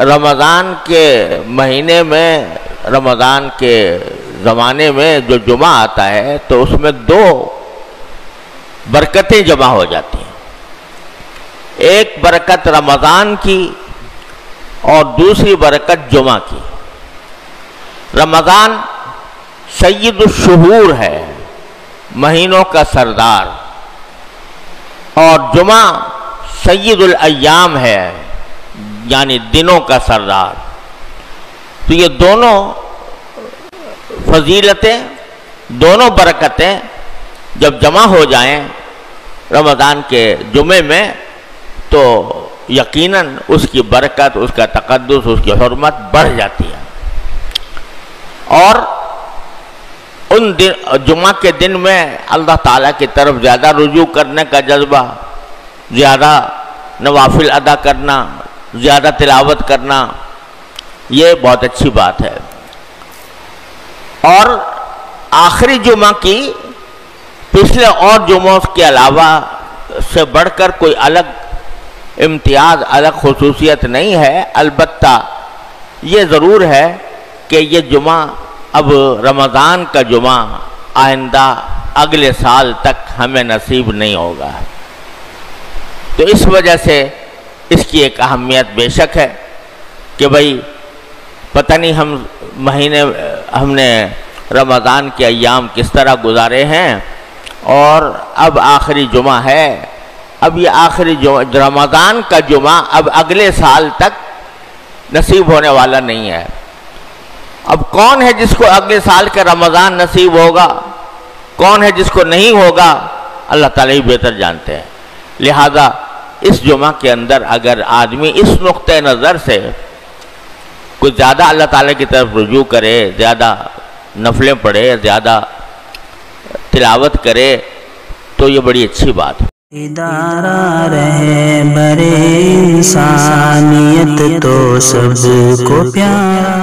رمضان کے مہینے میں، رمضان کے زمانے میں جو جمعہ آتا ہے تو اس میں دو برکتیں جمع ہو جاتی ہیں، ایک برکت رمضان کی اور دوسری برکت جمعہ کی۔ رمضان سید الشہور ہے، مہینوں کا سردار، اور جمعہ سید الایام ہے، یعنی دنوں کا سردار۔ تو یہ دونوں فضیلتیں، دونوں برکتیں جب جمع ہو جائیں رمضان کے جمعے میں تو یقیناً اس کی برکت، اس کا تقدس، اس کی حرمت بڑھ جاتی ہے۔ اور ان جمعہ کے دن میں اللہ تعالیٰ کی طرف زیادہ رجوع کرنے کا جذبہ، زیادہ نوافل ادا کرنا، زیادہ تلاوت کرنا، یہ بہت اچھی بات ہے۔ اور آخری جمعہ کی پچھلے اور جمعوں کے علاوہ سے بڑھ کر کوئی الگ امتیاز، الگ خصوصیت نہیں ہے، البتہ یہ ضرور ہے کہ یہ جمعہ اب رمضان کا جمعہ آئندہ اگلے سال تک ہمیں نصیب نہیں ہوگا۔ تو اس وجہ سے اس کی ایک اہمیت بے شک ہے کہ بھئی پتہ نہیں ہم نے رمضان کے ایام کس طرح گزارے ہیں، اور اب آخری جمعہ ہے، اب یہ آخری رمضان کا جمعہ اب اگلے سال تک نصیب ہونے والا نہیں ہے۔ اب کون ہے جس کو اگلے سال کا رمضان نصیب ہوگا، کون ہے جس کو نہیں ہوگا، اللہ تعالیٰ ہی بہتر جانتے ہیں۔ لہذا اس جمعہ کے اندر اگر آدمی اس نقطۂ نظر سے کچھ زیادہ اللہ تعالیٰ کی طرف رجوع کرے، زیادہ نفلیں پڑھے، زیادہ تلاوت کرے تو یہ بڑی اچھی بات ہے۔ ادارہ رہبر انسانیت تو سب کو پیارا